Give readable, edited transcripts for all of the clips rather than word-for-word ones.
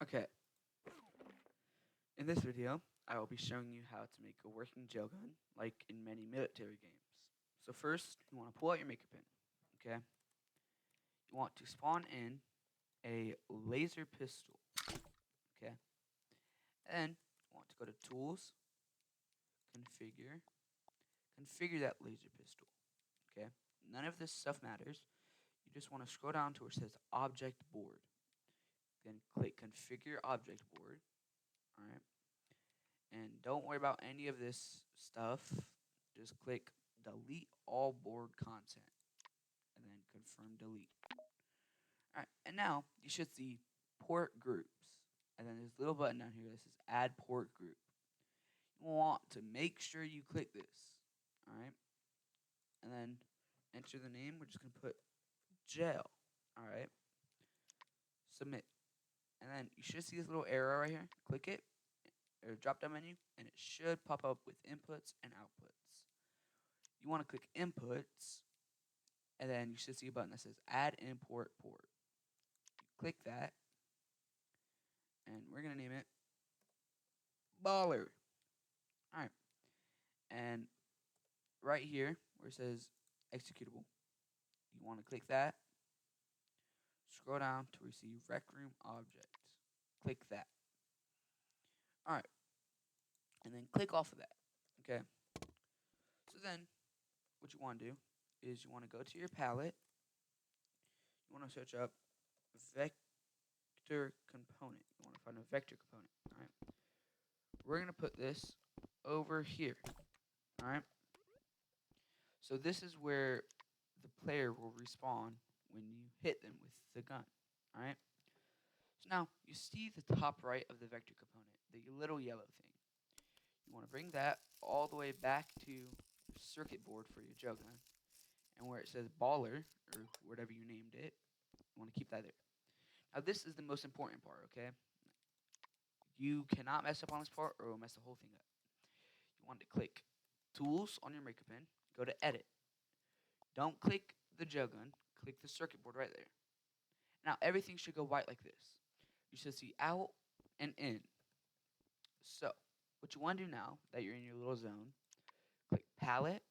Okay, in this video, I will be showing you how to make a working gel gun, like in many military games. So first, you want to pull out your maker pen, okay? You want to spawn in a laser pistol, okay? Then, you want to go to Tools, Configure, configure that laser pistol, okay? None of this stuff matters. You just want to scroll down to where it says Object Board. Then click Configure Object Board, alright? And don't worry about any of this stuff. Just click delete all board content and then confirm delete. Alright, and now you should see port groups. And then there's a little button down here that says add port group. You want to make sure you click this. Alright. And then enter the name. We're just going to put gel. Alright. Submit. And then you should see this little arrow right here. Click it. Or drop down menu. And it should pop up with inputs and outputs. You want to click inputs. And then you should see a button that says add import port. You click that. And we're going to name it Baller. Alright. And right here where it says executable, you want to click that. Scroll down to where you see recroom object. Click that. Alright. And then click off of that. Okay. So then what you want to do is you want to go to your palette. You want to search up vector component. You want to find a vector component. Alright. We're going to put this over here. Alright. So this is where the player will respawn when you hit them with the gun. Alright. So now you see the top right of the vector component, the little yellow thing. You want to bring that all the way back to your circuit board for your gel gun. And where it says baller, or whatever you named it, you want to keep that there. Now this is the most important part, okay? You cannot mess up on this part or it will mess the whole thing up. You want to click Tools on your maker pen, go to Edit. Don't click the gel gun, click the circuit board right there. Now everything should go white like this. You should see out and in. So, what you want to do now that you're in your little zone, click Palette,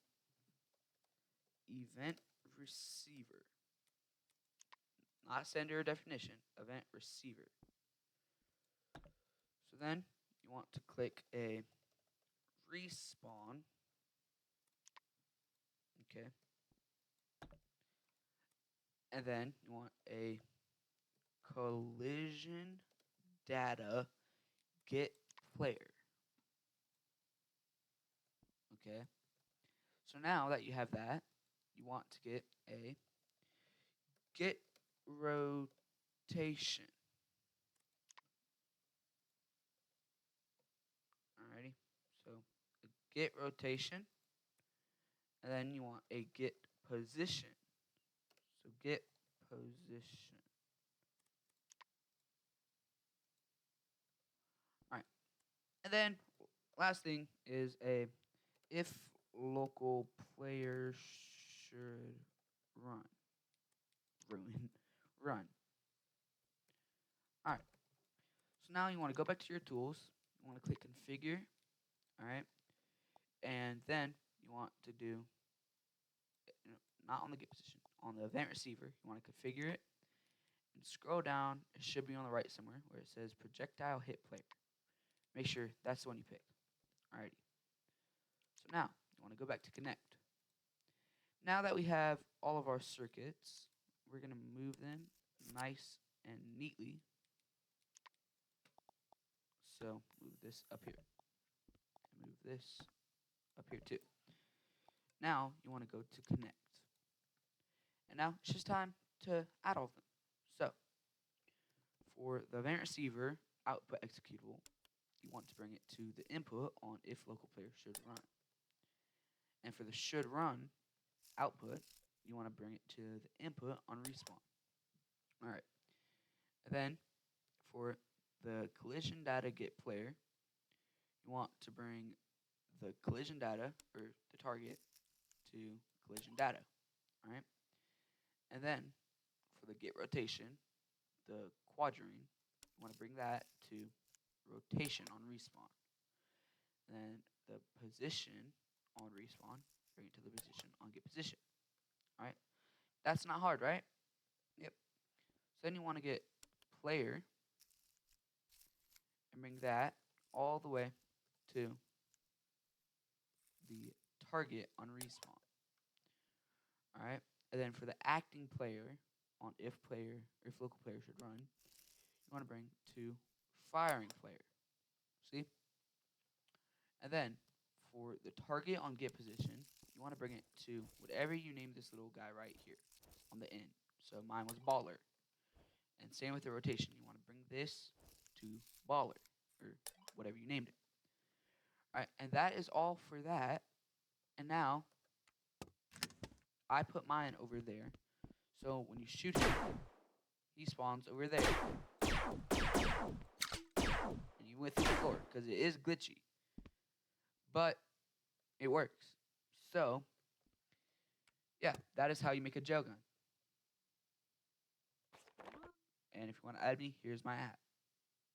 Event Receiver. Not sender or definition, Event Receiver. So then, you want to click a Respawn. Okay. And then, you want a Collision Data Get Player. Okay. So now that you have that, you want to get a get rotation. Alrighty. So a get rotation. And then you want a get position. So get position. Alright. And then last thing is a if local player should run. Run. Alright. So now you want to go back to your tools. You want to click configure. Alright. And then you want to do, not on the get position, on the event receiver. You want to configure it. And scroll down. It should be on the right somewhere where it says projectile hit player. Make sure that's the one you picked. Alrighty. So now you want to go back to connect. Now that we have all of our circuits, we're going to move them nice and neatly. So move this up here. And move this up here too. Now you want to go to connect. And now it's just time to add all of them. So for the event receiver output executable, you want to bring it to the input on if local player should run. And for the should run output, you want to bring it to the input on respawn. Alright. And then for the collision data get player, you want to bring the collision data, or the target, to collision data. Alright. And then for the get rotation, the quadrine, you want to bring that to rotation on respawn. Then the position on respawn, bring it to the position on get position. Alright? That's not hard, right? Yep. So then you want to get player and bring that all the way to the target on respawn. Alright? And then for the acting player on if local player should run, you want to bring to firing player. See? And then for the target on get position, you want to bring it to whatever you name this little guy right here on the end. So mine was baller. And same with the rotation. You want to bring this to baller or whatever you named it. Alright, and that is all for that. And now I put mine over there. So when you shoot him, he spawns over there. And you went through the floor because it is glitchy. But it works. So, yeah, that is how you make a gel gun. And if you want to add me, here's my app.